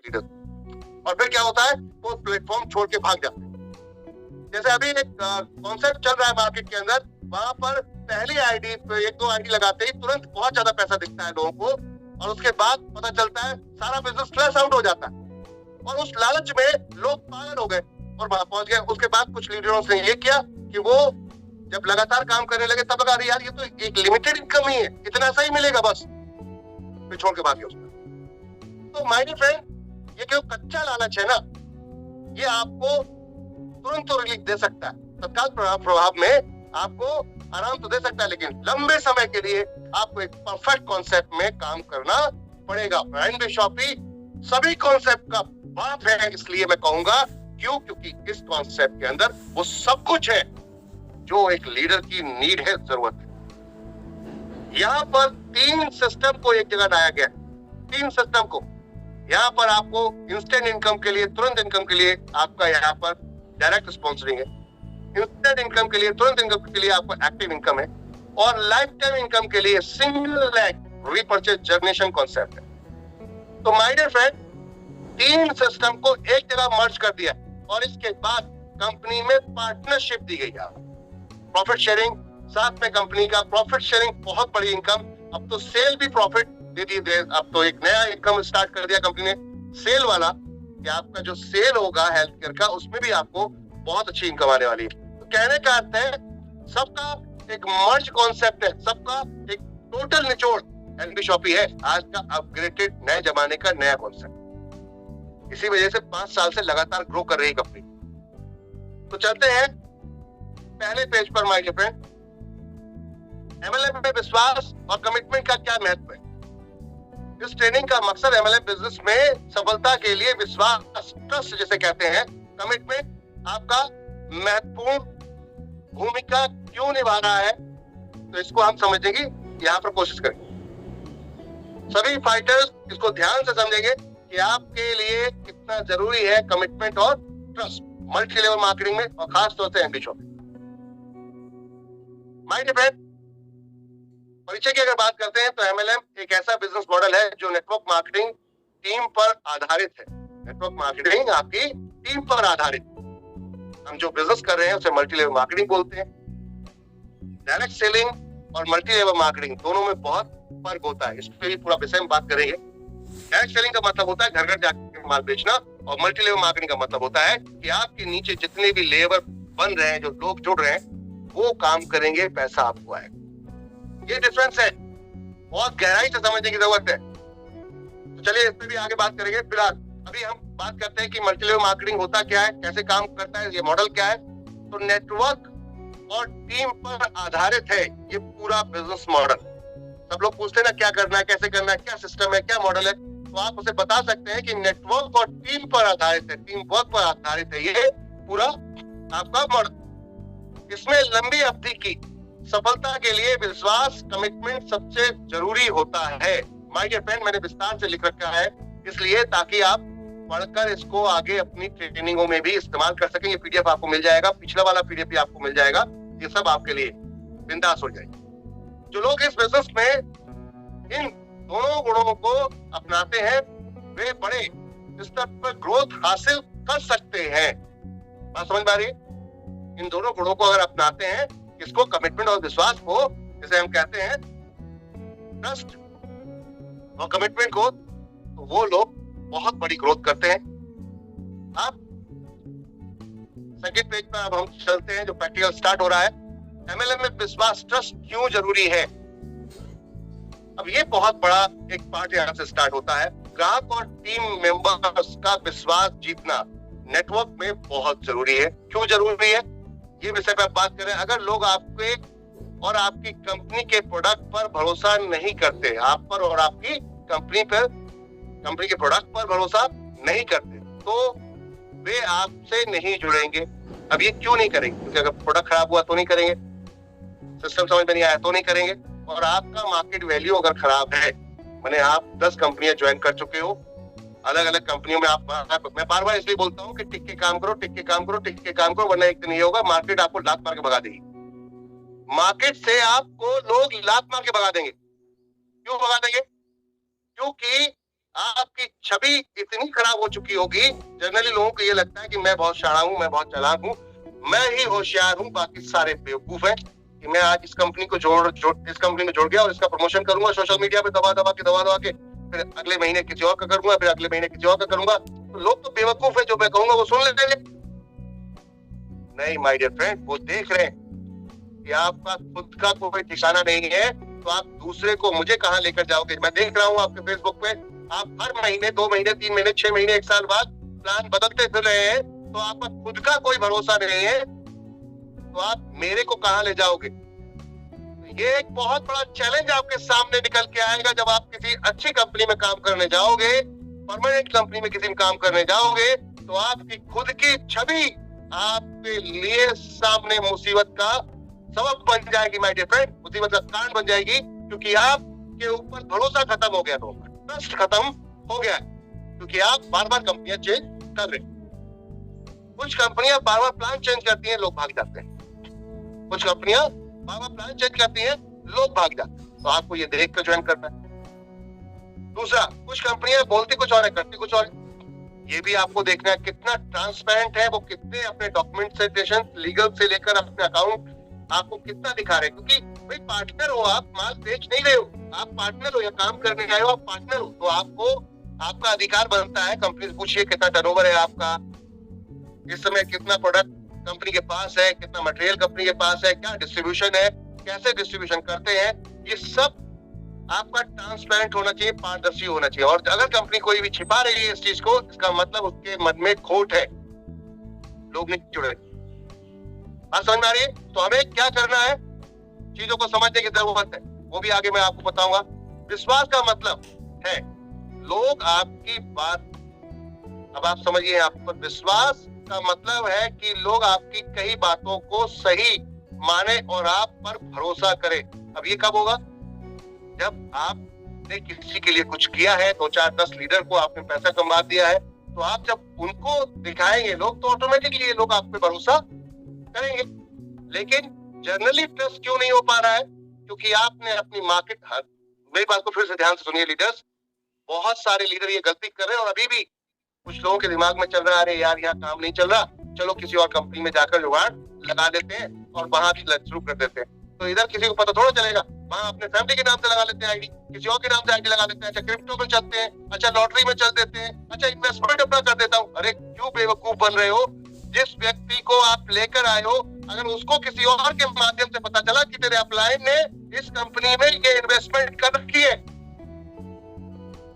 Leader, और फिर क्या होता है, वो प्लेटफॉर्म छोड़ के भाग जाते हैं। जैसे अभी एक कॉन्सेप्ट चल रहा है मार्केट के अंदर, वहां पर पहली आईडी पे 1-2 आईडी लगाते ही तुरंत बहुत ज्यादा पैसा दिखता है लोगों को, और उसके बाद पता चलता है सारा बिजनेस फ्लैश आउट हो जाता है, और उस लालच में लोग पागल हो गए और वहां पहुंच गए। उसके बाद कुछ लीडरों ने ये किया कि वो जब लगातार काम करने लगे तब लगा, यार ये तो एक लिमिटेड इनकम ही है, इतना सा ही मिलेगा बस, फिर छोड़ के भागे उसको। तो माय डियर फ्रेंड, ये जो कच्चा लालच है ना, ये आपको तुरंत तो रिलीफ दे सकता है, तत्काल प्रभाव में आपको आराम तो दे सकता है, लेकिन लंबे समय के लिए आपको एक परफेक्ट कॉन्सेप्ट में काम करना पड़ेगा। ब्रायन बिशॉपी सभी कॉन्सेप्ट का बाप है, इसलिए मैं कहूंगा, क्यों? क्योंकि इस कॉन्सेप्ट के अंदर वो सब कुछ है जो एक लीडर की नीड है, जरूरत है। यहाँ पर 3 सिस्टम को एक जगह लाया गया, 3 सिस्टम को। यहाँ पर आपको इंस्टेंट इनकम के लिए, तुरंत इनकम के लिए आपका यहाँ पर डायरेक्ट स्पॉन्सरिंग है, इंस्टेंट इनकम के लिए, तुरंत इनकम के लिए आपको एक्टिव इनकम है, और लाइफ टाइम इनकम के लिए single leg repurchase generation concept है। तो माय डियर फ्रेंड, 3 सिस्टम को एक जगह मर्ज कर दिया, और इसके बाद कंपनी में पार्टनरशिप दी गई है, प्रॉफिट शेयरिंग, साथ में कंपनी का प्रॉफिट शेयरिंग, बहुत बड़ी इनकम। अब तो सेल भी प्रॉफिट दे दी, अब तो एक नया इनकम स्टार्ट कर दिया कंपनी ने, सेल वाला, कि आपका जो सेल होगा हेल्थ केयर का, उसमें भी आपको बहुत अच्छी इनकम आने वाली है। तो कहने का अर्थ है, सबका एक मर्ज कॉन्सेप्ट है, सबका एक टोटल निचोड़ एन बिशॉपी है, आज का अपग्रेडेड नए जमाने का नया कॉन्सेप्ट। इसी वजह से 5 साल से लगातार ग्रो कर रही कंपनी। तो चलते हैं पहले पेज पर माय डियर फ्रेंड, एमएलएम में विश्वास और कमिटमेंट का क्या महत्व है। इस ट्रेनिंग का मकसद एमएलएम बिजनेस में सफलता के लिए विश्वास, ट्रस्ट जिसे कहते हैं, कमिटमेंट आपका महत्वपूर्ण भूमिका क्यों निभा रहा है, तो इसको हम समझेंगे, यहाँ पर कोशिश करेंगे। सभी फाइटर्स इसको ध्यान से समझेंगे कि आपके लिए कितना जरूरी है कमिटमेंट और ट्रस्ट मल्टी लेवल मार्केटिंग में, और खास तौर से एन बिशॉपी। माय डियर फ्रेंड, परिचय की अगर बात करते हैं तो एमएलएम एक ऐसा बिजनेस मॉडल है जो नेटवर्क मार्केटिंग टीम पर आधारित है। नेटवर्क मार्केटिंग आपकी टीम पर आधारित, हम जो बिजनेस कर रहे हैं उसे मल्टी लेवल मार्केटिंग बोलते हैं। डायरेक्ट सेलिंग और मल्टी लेवल मार्केटिंग दोनों में बहुत फर्क होता है, इस पे भी पूरा विषय में बात करेंगे। डायरेक्ट सेलिंग का मतलब होता है घर घर जाकर माल बेचना, और मल्टी लेवल मार्केटिंग का मतलब होता है कि आपके नीचे जितने भी लेबर बन रहे हैं, जो लोग जुड़ रहे हैं, वो काम करेंगे, पैसा आपको आएगा। ये डिफरेंस है, बहुत गहराई से समझने की जरूरत है। तो चलिए इस पे भी आगे बात करेंगे। फिलहाल अभी हम बात करते हैं कि मल्टी लेवल मार्केटिंग होता क्या है, कैसे काम करता है, ये मॉडल क्या है। तो नेटवर्क और टीम पर आधारित है ये पूरा बिजनेस मॉडल। सब लोग पूछते हैं ना, क्या करना है, कैसे करना है, क्या सिस्टम है, क्या मॉडल है, तो आप उसे बता सकते हैं कि नेटवर्क और टीम पर आधारित है, टीम वर्क पर आधारित है ये पूरा आपका मॉडल। इसमें लंबी अवधि की सफलता के लिए विश्वास, कमिटमेंट सबसे जरूरी होता है। माय डियर फ्रेंड, मैंने विस्तार से लिख रखा है इसलिए ताकि आप पढ़कर इसको आगे अपनी ट्रेनिंगों में भी इस्तेमाल कर सकें। ये पीडीएफ आपको मिल जाएगा, पिछला वाला पीडीएफ भी आपको मिल जाएगा, ये सब आपके लिए बिंदास हो जाएगा। जो लोग इस बिजनेस में इन दोनों गुणों को अपनाते हैं वे बड़े स्तर पर ग्रोथ हासिल कर सकते हैं। बात समझ में आ रही है? इन दोनों गुणों को अगर अपनाते हैं, इसको कमिटमेंट और विश्वास को, जैसे हम कहते हैं ट्रस्ट और कमिटमेंट को, तो वो लोग बहुत बड़ी ग्रोथ करते हैं। आप सेकंड पेज पर अब हम चलते हैं, जो प्रैक्टिकल स्टार्ट हो रहा है। एमएलएम में विश्वास, ट्रस्ट क्यों जरूरी है। अब ये बहुत बड़ा एक पार्ट यहाँ से स्टार्ट होता है। ग्राहक और टीम मेंबर्स का विश्वास जीतना नेटवर्क में बहुत जरूरी है। क्यों जरूरी है, ये विषय पर बात करें। अगर लोग आपके और आपकी कंपनी के प्रोडक्ट पर भरोसा नहीं करते, आप पर और आपकी कंपनी पर, कंपनी के प्रोडक्ट पर भरोसा नहीं करते, तो वे आपसे नहीं जुड़ेंगे। अब ये क्यों नहीं करेंगे, क्योंकि अगर प्रोडक्ट खराब हुआ तो नहीं करेंगे, सिस्टम समझ में नहीं आया तो नहीं करेंगे, और आपका मार्केट वैल्यू अगर खराब है, माने आप 10 कंपनियां ज्वाइन कर चुके हो, अलग अलग कंपनियों में आप, मैं बार बार इसलिए बोलता हूँ कि टिक के काम करो, टिक के काम करो, टिक के काम करो, वरना एक दिन ये होगा मार्केट आपको लात मार के भगा देगी। मार्केट से आपको लोग लात मार के भगा देंगे। क्यों भगा देंगे? क्योंकि आपकी छवि इतनी खराब हो चुकी होगी, जनरली लोगों को ये लगता है कि मैं बहुत शाणा हूँ, मैं बहुत चालाक हूँ, मैं ही होशियार हूँ, बाकी सारे बेवकूफ हैं, कि मैं आज इस कंपनी को इस कंपनी में जुड़ गया और इसका प्रमोशन करूंगा सोशल मीडिया पे दबा दबा के, फिर अगले महीने किसी और का करूंगा, फिर अगले महीने किसी और का करूंगा, तो लोग तो बेवकूफ है, जो मैं कहूंगा वो सुन लेंगे। नहीं माय डियर फ्रेंड, वो देख रहे हैं कि आपका खुद का कोई ठिकाना नहीं है, तो आप दूसरे को मुझे कहाँ लेकर जाओगे। मैं देख रहा हूँ आपके फेसबुक पे, आप हर महीने, 2 महीने, 3 महीने, 6 महीने, 1 साल बाद प्लान बदलते फिर रहे हैं, तो आपका खुद का कोई भरोसा नहीं है, तो आप मेरे को कहाँ ले जाओगे। ये एक बहुत बड़ा चैलेंज आपके सामने निकल के आएगा जब आप किसी अच्छी कंपनी में काम करने जाओगे, परमानेंट कंपनी में किसी में काम करने जाओगे, तो आपकी खुद की छवि आपके लिए सामने मुसीबत का सबब बन जाएगी माय डियर फ्रेंड, मुसीबत का कारण बन जाएगी, क्योंकि आपके ऊपर भरोसा खत्म हो गया, तो ट्रस्ट खत्म हो गया, क्योंकि आप बार बार कंपनियां चेंज कर रहे हैं। कुछ कंपनियां बार बार प्लान चेंज करती हैं, लोग भाग जाते हैं। कुछ कंपनियां बार बार प्लान चेंज करती हैं, लोग भाग जाते हैं, तो आपको ये देख कर ज्वाइन करना है। दूसरा, कुछ कंपनियां बोलती कुछ और है, करती कुछ और है, ये भी आपको देखना है कितना ट्रांसपेरेंट है वो, कितने अपने डॉक्यूमेंटेशन लीगल से लेकर अपने अकाउंट आपको कितना दिखा रहे हैं, क्योंकि भाई पार्टनर हो आप, माल बेच नहीं रहे हो, आप पार्टनर हो या काम करने आए हो, आप पार्टनर हो, तो आपको आपका अधिकार बनता है। कंपनी से पूछिए कितना टर्नओवर है आपका, इस समय कितना प्रोडक्ट कंपनी के पास है, कितना मटेरियल कंपनी के पास है, क्या डिस्ट्रीब्यूशन है, कैसे डिस्ट्रीब्यूशन करते हैं, ये सब आपका ट्रांसपेरेंट होना चाहिए, पारदर्शी होना चाहिए। और अगर कंपनी कोई भी छिपा रही है इस चीज को, इसका मतलब उसके मन में खोट है, लोग नहीं जुड़े। बात समझ में आ रही है? तो हमें क्या करना है, चीजों को समझने की जरूरत है, वो भी आगे मैं आपको बताऊंगा। विश्वास का मतलब है लोग आपकी बात, अब आप समझिए, आप पर विश्वास का मतलब है कि लोग आपकी कई बातों को सही माने और आप पर भरोसा करें। अब ये कब होगा? जब आपने किसी के लिए कुछ किया है, 2 4 10 लीडर को आपने पैसा कमा दिया है, तो आप जब उनको दिखाएंगे लोग, तो ऑटोमेटिकली ये लोग आप पे भरोसा करेंगे। लेकिन जनरली ट्रस्ट क्यों नहीं हो पा रहा है? क्योंकि आपने अपनी मार्केट, मेरी बात को फिर से ध्यान से सुनिए लीडर्स, बहुत सारे लीडर ये गलती कर रहे हैं, और अभी भी कुछ लोगों के दिमाग में चल रहा है, अरे यार यहाँ काम नहीं चल रहा, चलो किसी और कंपनी में जाकर जुगाड़ लगा देते हैं और वहां भी शुरू कर देते हैं। तो इधर किसी को पता थोड़ा चलेगा, वहां अपने फैमिली के नाम से लगा लेते हैं आईडी, किसी और के नाम से आईडी लगा लेते हैं, अच्छा क्रिप्टो में चलते हैं, अच्छा लॉटरी में चल देते हैं, अच्छा इन्वेस्टमेंट अपना कर देता हूँ। अरे क्यों बेवकूफ बन रहे हो? जिस व्यक्ति को आप लेकर आए हो, अगर उसको किसी और के माध्यम से पता चला कि तेरे अपलाइन ने इस कंपनी में ये इन्वेस्टमेंट कर रखी है,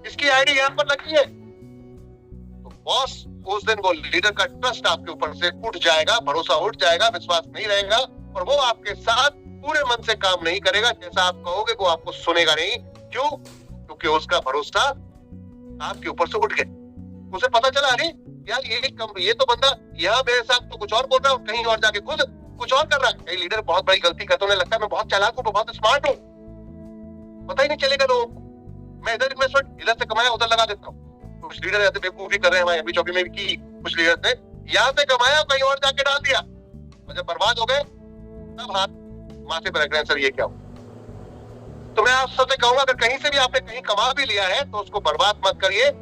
इसकी आईडी यहाँ पर लगी है, तो बॉस उस दिन वो लीडर का ट्रस्ट आपके ऊपर से उठ जाएगा, भरोसा उठ जाएगा, विश्वास नहीं रहेगा, और वो आपके साथ पूरे मन से काम नहीं करेगा। जैसा आप कहोगे वो आपको सुनेगा नहीं। क्यों? क्योंकि उसका भरोसा आपके ऊपर से उठ गया। उसे पता चला, अरे यार ये तो बंदा यहाँ मेरे साथ तो कुछ और बोल रहा है, कहीं और जाके खुद कुछ और कर रहा है। कई लीडर बहुत बड़ी गलती करते, उन्हें लगता है मैं बहुत चालाक हूँ, मैं बहुत स्मार्ट हूँ, पता ही नहीं चलेगा लोगों को, मैं इधर इन्वेस्टमेंट इधर से कमाया उधर लगा देता हूँ। कुछ लीडर ऐसे बेवकूफी कर रहे हैं, अभी चौकी में भी की, कुछ लीडर ने यहाँ से कमाया कहीं और जाके डाल दिया, और जब बर्बाद हो गए तब हाथ माथे पर रख रहे हैं, सर ये क्या हो। तो मैं आप सबसे कहूंगा, अगर कहीं से भी आपने कहीं कमा भी लिया है तो उसको बर्बाद मत करिए।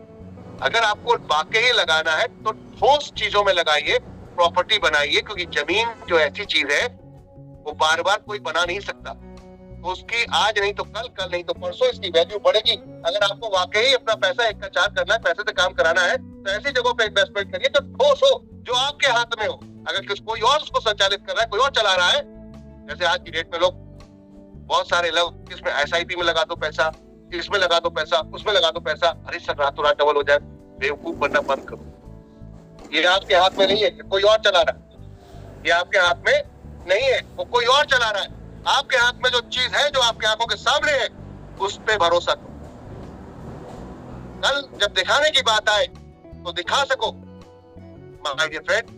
अगर आपको वाकई लगाना है तो ठोस चीजों में लगाइए, प्रॉपर्टी बनाइए, क्योंकि जमीन जो ऐसी चीज है वो बार बार कोई बना नहीं सकता, तो उसकी आज नहीं तो कल, कल नहीं तो परसों इसकी वैल्यू बढ़ेगी। अगर आपको वाकई अपना पैसा एक का चार करना है, पैसे से काम कराना है, तो ऐसी जगहों पे इन्वेस्टमेंट करिए जो ठोस हो, जो आपके हाथ में हो। अगर कोई और उसको संचालित कर रहा है, कोई और चला रहा है, जैसे आज की डेट में लोग बहुत सारे लोग इसमें SIP में लगा दो पैसा, इसमें लगा दो पैसा, उसमें लगा दो पैसा, अरे सर रातों रात डबल हो जाए, बेवकूफ बनना बंद करो। ये आपके हाथ में नहीं है, कोई और चला रहा है, ये आपके हाथ में नहीं है, वो कोई और चला रहा है। आपके हाथ में जो चीज है, जो आपके आंखों के सामने है, उस पे भरोसा करो। कल जब दिखाने की बात आए तो दिखा सको। माय डियर फ्रेंड,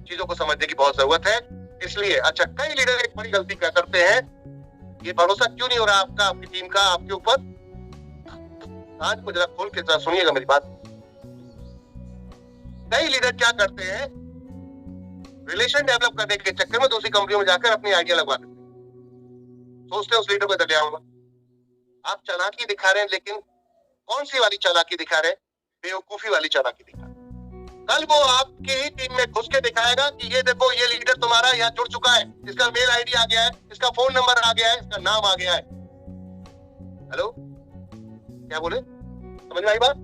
चीजों को समझने की बहुत जरूरत है। इसलिए अच्छा, कई लीडर एक बड़ी गलती क्या करते हैं, ये भरोसा क्यों नहीं हो रहा आपका, आपकी टीम का आपके ऊपर। आज को जरा खोल के जरा सुनिएगा मेरी बात। कई लीडर क्या करते हैं, रिलेशन डेवलप करने के चक्कर में दूसरी कंपनियों में जाकर अपनी आइडिया लगवा देते हैं, सोचते हैं उस लीडर को इधर ले आऊंगा। आप चालाकी दिखा रहे हैं, लेकिन कौन सी वाली चालाकी दिखा रहे? बेवकूफी वाली चालाकी दिखा रहे। कल वो आपकी ही टीम में घुस के दिखाएगा कि ये देखो ये लीडर तुम्हारा यहाँ जुड़ चुका है, इसका मेल आईडी आ गया है, इसका फोन नंबर आ गया है, इसका नाम आ गया है। हेलो, क्या बोले? समझ में आई बात?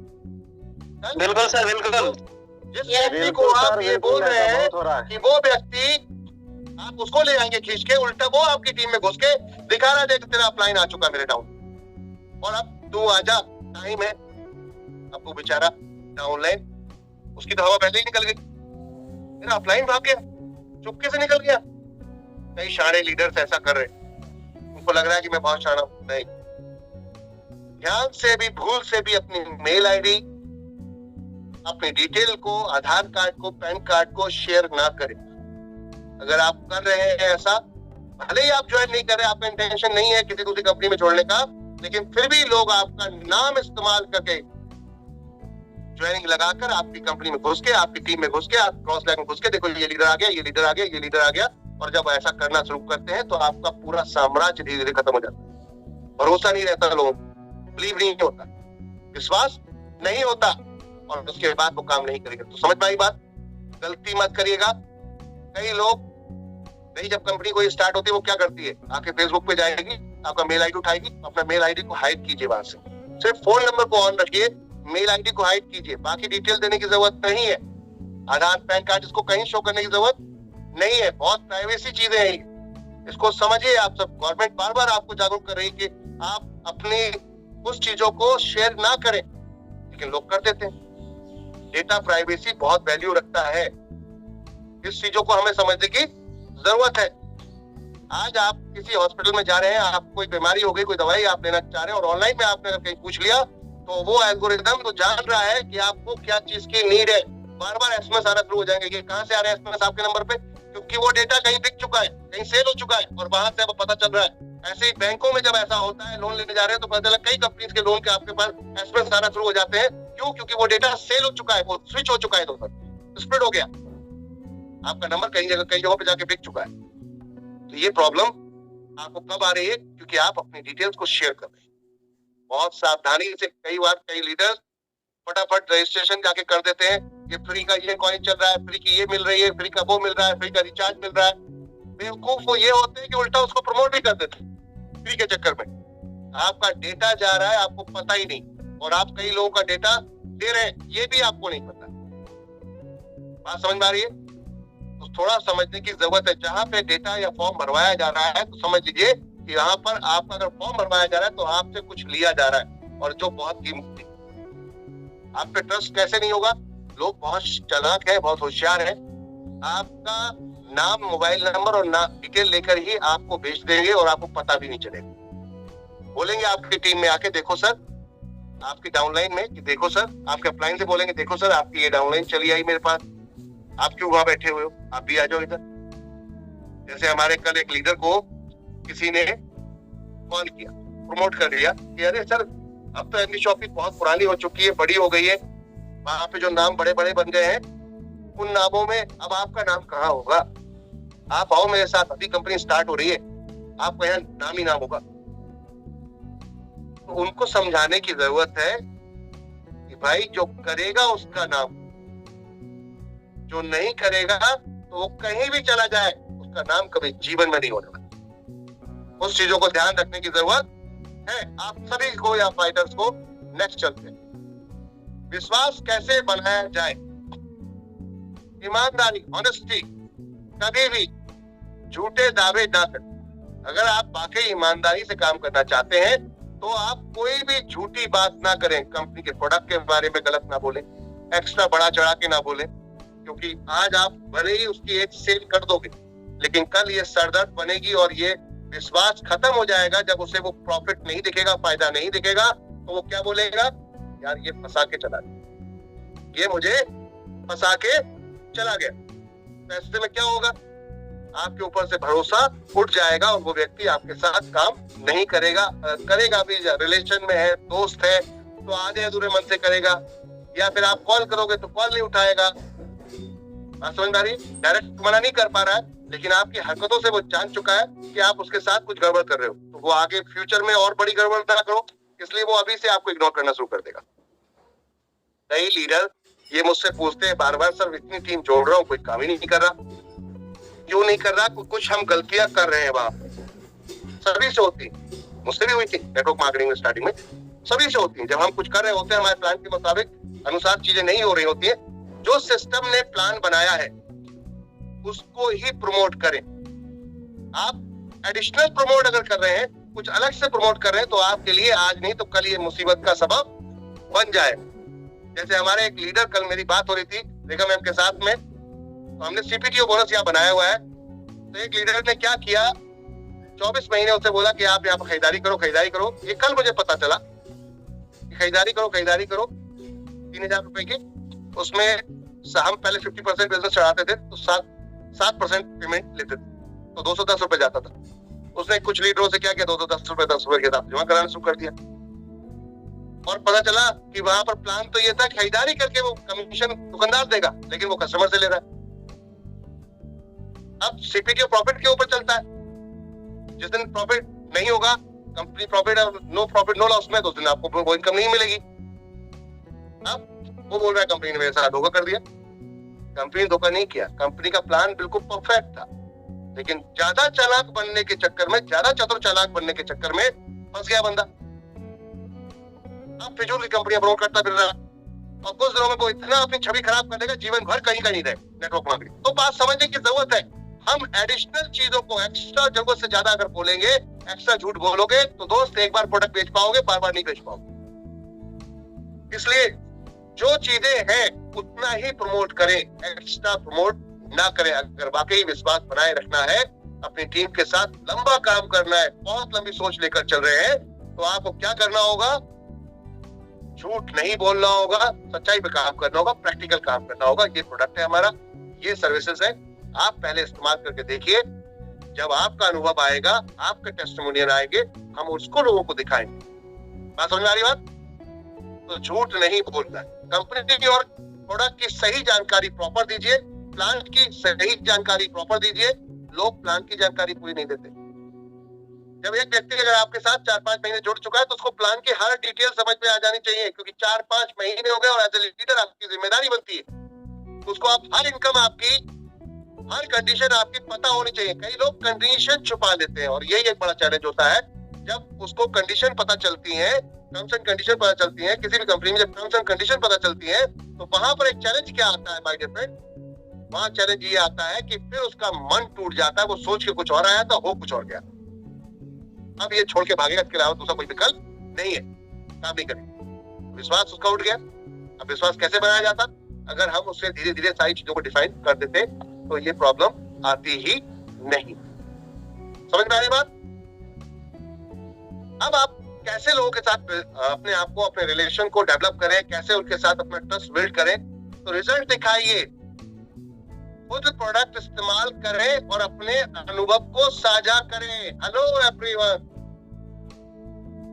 बिल्कुल सर, बिल्कुल। जिस व्यक्ति को आप ये बोल रहे हैं कि वो व्यक्ति, आप उसको ले आएंगे खींच के, उल्टा वो आपकी टीम में घुस के दिखा रहा है तेरा अपलाइन आ चुका मेरे डाउन, और अब तू आजा, टाइम है। अब वो बेचारा डाउनलाइन, उसकी तो हवा पहले ही निकल गई, मेरा अपलाइन भाग गया, चुपके से निकल गया। कई शाणे लीडर्स ऐसा कर रहे, उनको लग रहा है कि मैं बहुत शाना हूं। नहीं, ध्यान से भी, भूल से भी अपनी मेल आईडी, अपनी डिटेल को, आधार कार्ड को, पैन कार्ड को शेयर ना करें। अगर आप कर रहे हैं ऐसा, भले ही आप ज्वाइन नहीं कर रहे, आपका इंटेंशन नहीं है किसी दूसरी कंपनी में छोड़ने का, लेकिन फिर भी लोग आपका नाम इस्तेमाल करके, ज्वाइनिंग लगाकर आपकी कंपनी में घुस के, आपकी टीम में घुस के, आप क्रॉस लाइन में घुस के, देखो ये लीडर आ गया, ये लीडर आ गया, ये लीडर आ गया, और जब ऐसा करना शुरू करते हैं तो आपका पूरा साम्राज्य धीरे धीरे खत्म हो जाता है। भरोसा नहीं रहता लोगों को, बिलीव नहीं होता, विश्वास नहीं होता, और उसके बाद वो काम नहीं करेगा। तो समझ में आई बात? गलती मत करिएगा। कई लोग नहीं, जब कंपनी कोई स्टार्ट होती है वो क्या करती है, आके फेसबुक पे जाएगी, आपका मेल आईडी उठाएगी, अपना मेल आईडी को हाइड कीजिए वहां से, सिर्फ फोन नंबर को ऑन रखिए, मेल आईडी को हाइड कीजिए, बाकी डिटेल देने की जरूरत नहीं है। आधार पैन कार्ड इसको कहीं शो करने की जरूरत नहीं है, बहुत प्राइवेसी चीजें हैं, इसको समझिए आप सब। गवर्नमेंट बार बार आपको जागरूक कर रही है कि आप अपनी उस चीजों को शेयर ना करें, लेकिन लोग कर देते हैं। डेटा प्राइवेसी बहुत वैल्यू रखता है, इस चीजों को हमें समझने की जरूरत है। आज आप किसी हॉस्पिटल में जा रहे हैं, आपको कोई बीमारी हो गई, कोई दवाई आप लेना चाह रहे हैं, और ऑनलाइन में आपने अगर कहीं पूछ लिया तो वो एल्गोरिदम तो जान रहा है कि आपको क्या चीज की नीड है। बार बार एसएमएस आना शुरू हो जाएंगे कि कहां से आ रहे हैं एसएमएस आपके नंबर पे, क्योंकि वो डेटा कहीं बिक चुका है, कहीं सेल हो चुका है, और वहां से अब पता चल रहा है। ऐसे ही बैंकों में जब ऐसा होता है, लोन लेने जा रहे हैं तो पता चला कई कंपनीज के लोन के आपके पास एसएमएस आना शुरू हो जाते हैं। क्यों? क्योंकि वो डेटा सेल हो चुका है, वो स्विच हो चुका है, स्प्रेड हो गया, आपका नंबर कई जगहों पे जाके बिक चुका है। तो ये प्रॉब्लम आपको कब आ रही है? क्योंकि आप अपनी डिटेल्स को शेयर कर रहे हैं। बहुत सावधानी से, कई बार कई लीडर्स फटाफट रजिस्ट्रेशन जाके कर देते हैं, ये फ्री का ये कॉइन चल रहा है, फ्री की ये मिल रही है, फ्री का वो मिल रहा है, फ्री का रिचार्ज मिल रहा है। बेवकूफ वो ये होते हैं कि उल्टा उसको प्रमोट भी कर देते हैं फ्री के चक्कर में। आपका डेटा जा रहा है, आपको पता ही नहीं, और आप कई लोगों का डेटा दे रहे हैं, ये भी आपको नहीं पता। बात समझ में आ रही है? तो थोड़ा समझने की जरूरत है। जहां पे डेटा या फॉर्म भरवाया जा रहा है तो समझ लीजिए कि यहाँ पर आपका अगर फॉर्म भरवाया जा रहा है तो आपसे कुछ लिया जा रहा है, और जो बहुत कीमती। आप पे ट्रस्ट कैसे नहीं होगा? लोग बहुत चालाक है, बहुत होशियार है, आपका नाम, मोबाइल नंबर और डिटेल लेकर ही आपको बेच देंगे, और आपको पता भी नहीं चलेगा। बोलेंगे आपकी टीम में आके, देखो सर, आपकी डाउनलाइन में, कि देखो सर, आपके अपलाइन से बोलेंगे, देखो सर आपकी ये डाउनलाइन चली आई मेरे पास, आप क्यों वहां बैठे हुए हो, आप भी आ जाओ इधर। जैसे हमारे कल एक लीडर को किसी ने कॉल किया, प्रमोट कर दिया कि अरे सर, अब तो एमडी शॉपिंग बहुत पुरानी हो चुकी है, बड़ी हो गई है, वहां पे जो नाम बड़े बड़े बन गए हैं, उन नामों में अब आपका नाम कहाँ होगा? आप आओ मेरे साथ, अभी कंपनी स्टार्ट हो रही है, आपका यहाँ नाम ही नाम होगा। तो उनको समझाने की जरूरत है कि भाई जो करेगा उसका नाम, जो नहीं करेगा तो वो कहीं भी चला जाए, उसका नाम कभी जीवन में नहीं होने वाला। उस चीजों को ध्यान रखने की जरूरत है आप सभी को, या फाइटर्स को। नेक्स्ट चलते हैं, विश्वास कैसे बनाया जाए। ईमानदारी, ऑनेस्टी, कभी भी झूठे दावे ना करें। अगर आप वाकई ईमानदारी से काम करना चाहते हैं तो आप कोई भी झूठी बात ना करें, कंपनी के प्रोडक्ट के बारे में गलत ना बोलें, एक्स्ट्रा बढ़ा चढ़ा के ना बोलें, क्योंकि आज आप भले ही उसकी एक सेल कर दोगे, लेकिन कल ये सरदर्द बनेगी, और ये विश्वास खत्म हो जाएगा जब उसे वो प्रॉफिट नहीं दिखेगा, फायदा नहीं दिखेगा, तो वो क्या बोलेगा? यार ये फंसा के चला गया, ये मुझे फंसा के चला गया। ऐसे में क्या होगा? आपके ऊपर से भरोसा उठ जाएगा, और वो व्यक्ति आपके साथ काम नहीं करेगा। करेगा भी, रिलेशन में है, दोस्त है, तो आधे अधूरे मन से करेगा, या फिर आप कॉल करोगे तो कॉल नहीं उठाएगा। समझ आ रही? डायरेक्ट मना नहीं कर पा रहा है, लेकिन आपकी हरकतों से वो जान चुका है कि आप उसके साथ कुछ गड़बड़ कर रहे हो, तो वो आगे फ्यूचर में और बड़ी गड़बड़ ना करो, इसलिए वो अभी से आपको इग्नोर करना शुरू कर देगा। कई लीडर ये मुझसे पूछते हैं बार बार, सर इतनी टीम जोड़ रहा हूँ, कोई काम ही नहीं कर रहा। क्यों नहीं कर रहा? कुछ हम गलतियां कर रहे हैं वहां, सभी से होती, मुझसे भी हुई थी नेटवर्क मार्केटिंग में स्टार्टिंग में, सभी से होती है। जब हम कुछ कर रहे होते हैं, हमारे प्लान के मुताबिक अनुसार चीजें नहीं हो रही होती है, जो सिस्टम ने प्लान बनाया है उसको ही प्रमोट करें। आप एडिशनल प्रमोट अगर कर रहे हैं, कुछ अलग से प्रमोट कर रहे हैं, तो आपके लिए आज नहीं तो कल ये मुसीबत का सबब बन जाए। जैसे हमारे एक लीडर, कल मेरी बात हो रही थी रेखा मैम के साथ में, तो हमने सीपीटीओ बोनस यहाँ बनाया हुआ है। तो एक लीडर ने क्या किया, 24 महीने उससे बोला कि आप यहाँ पर खरीदारी करो, खरीदारी करो। ये कल मुझे पता चला कि खरीदारी करो, खरीदारी करो 3000 रुपए की। उसमें हम पहले 50% बिजनेस चढ़ाते थे तो 7% पेमेंट लेते थे, तो 210 रुपए जाता था। उसने कुछ लीडरों से क्या किया, 210 रुपए 10 रुपए के हिसाब जमा कराना शुरू कर दिया। और पता चला कि वहां पर प्लान तो ये था खरीदारी करके वो कमीशन दुकानदार देगा, लेकिन वो कस्टमर से ले रहा है। अब सीपीटीओ प्रॉफिट के ऊपर चलता है। जिस दिन प्रॉफिट नहीं होगा, कंपनी प्रॉफिट और नो प्रॉफिट नो लॉस में, तो उस दिन आपको वो इनकम नहीं मिलेगी। अब वो बोल रहा है कंपनी ने मेरे साथ धोखा कर दिया। कंपनी ने धोखा नहीं किया, कंपनी का प्लान बिल्कुल परफेक्ट था, लेकिन ज्यादा चालाक बनने के चक्कर में, ज्यादा चतुर चालाक बनने के चक्कर में फंस गया बंदा। अब फिजूल की कंपनियां प्रमोट करता फिर रहा, और कुछ दिनों में वो इतना अपनी छवि खराब कर देगा, जीवन भर कहीं का नहीं रहे नेटवर्क मार्केटिंग। तो बात समझने की जरूरत है। हम एडिशनल चीजों को एक्स्ट्रा जरूरत से ज्यादा अगर बोलेंगे, एक्स्ट्रा झूठ बोलोगे, तो दोस्त एक बार प्रोडक्ट बेच पाओगे, बार बार नहीं बेच पाओगे। इसलिए जो चीजें हैं उतना ही प्रमोट करें, एक्स्ट्रा प्रमोट ना करें। अगर वाकई विश्वास बनाए रखना है, अपनी टीम के साथ लंबा काम करना है, बहुत लंबी सोच लेकर चल रहे हैं, तो आपको क्या करना होगा, झूठ नहीं बोलना होगा, सच्चाई पे काम करना होगा, प्रैक्टिकल काम करना होगा। ये प्रोडक्ट है हमारा, ये सर्विसेज है, आप पहले इस्तेमाल करके देखिए। जब आपका अनुभव आएगा, आपके टेस्टिमोनियल आएंगे, हम उसको लोगों को दिखाएंगे। बात समझ में आ रही बात? तो झूठ नहीं बोलना है। कंपनी की और प्रोडक्ट की सही जानकारी प्रॉपर दीजिए, प्लान की सही जानकारी प्रॉपर दीजिए। लोग प्लान की जानकारी पूरी नहीं देते। जब एक व्यक्ति अगर आपके साथ 4-5 महीने जुड़ चुका है, तो उसको प्लान की हर डिटेल समझ में आ जानी चाहिए, क्योंकि 4-5 महीने हो गए और एज ए लीडर आपकी जिम्मेदारी बनती है उसको आप हर इनकम आपकी, हर कंडीशन आपकी पता होनी चाहिए। कई लोग कंडीशन छुपा लेते हैं, और यही एक बड़ा चैलेंज होता है। जब उसको कंडीशन पता चलती है, टर्म्स एंड कंडीशन पता चलती है, किसी भी कंपनी में जब टर्म्स एंड कंडीशन पता चलती है, तो वहां पर एक चैलेंज क्या आता है माय डियर फ्रेंड, वहां चैलेंज ये आता है कि फिर उसका मन टूट जाता है। वो सोच के कुछ और आया था, हो कुछ और गया। अब ये छोड़ के भागेगा, इसके अलावा दूसरा कोई विकल्प नहीं है, काम नहीं करेगा। विश्वास उसका उठ गया। अब विश्वास कैसे बनाया जाता? अगर हम उससे धीरे धीरे सारी चीजों को डिफाइन कर देते, तो ये प्रॉब्लम आती ही नहीं। समझ में आ रही बात? अब आप कैसे लोगों के साथ अपने आप को, अपने रिलेशन को डेवलप करें, कैसे उनके साथ अपना ट्रस्ट बिल्ड करें, तो रिजल्ट दिखाइए, खुद प्रोडक्ट इस्तेमाल करें और अपने अनुभव को साझा करें। हेलो एवरीवन,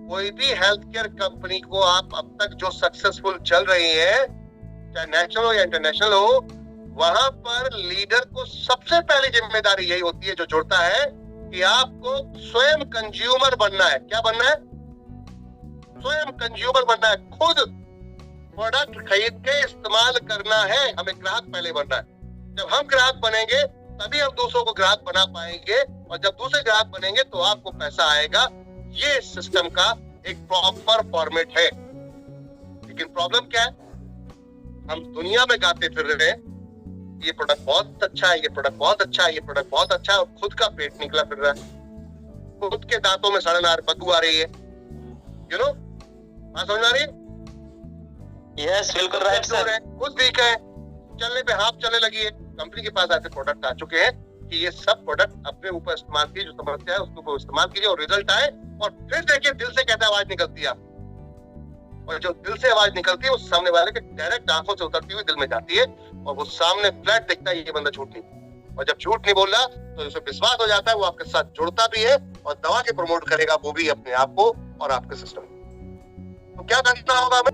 कोई भी हेल्थ केयर कंपनी को आप अब तक जो सक्सेसफुल चल रही है, चाहे नेशनल हो या इंटरनेशनल हो, वहां पर लीडर को सबसे पहली जिम्मेदारी यही होती है, जो जुड़ता है, कि आपको स्वयं कंज्यूमर बनना है। क्या बनना है? स्वयं कंज्यूमर बनना है। खुद प्रोडक्ट खरीद के इस्तेमाल करना है। हमें ग्राहक पहले बनना है। जब हम ग्राहक बनेंगे, तभी हम दूसरों को ग्राहक बना पाएंगे, और जब दूसरे ग्राहक बनेंगे तो आपको पैसा आएगा। ये सिस्टम का एक प्रॉपर फॉर्मेट है। लेकिन प्रॉब्लम क्या है? हम दुनिया में गाते फिर रहे हैं, ये प्रोडक्ट बहुत अच्छा है, ये प्रोडक्ट बहुत अच्छा है, ये प्रोडक्ट बहुत अच्छा है, और खुद का पेट निकला फिर रहा है, खुद के दांतों में सड़न आ बदबू आ रही है। यू नो, बात समझ आ रही है? यस, बिल्कुल राइट सर। खुद वीक है, चलने पे हाथ चलने लगी है। कंपनी के पास ऐसे प्रोडक्ट आ चुके हैं कि ये सब प्रोडक्ट अपने ऊपर इस्तेमाल कीजिए, जो समस्या है उसको इस्तेमाल कीजिए और रिजल्ट आए। और फिर देखिए, दिल से कैसे आवाज निकलती है, और जो दिल से आवाज निकलती है वो सामने वाले के डायरेक्ट आंखों से उतरती हुई दिल में जाती है, और वो सामने फ्लैट दिखता है, ये बंदा झूठ नहीं। और जब झूठ नहीं बोल रहा, तो उसे विश्वास हो जाता है, वो आपके साथ जुड़ता भी है और दवा के प्रमोट करेगा, वो भी अपने आप को और आपके सिस्टम को। तो क्या करना होगा हमें?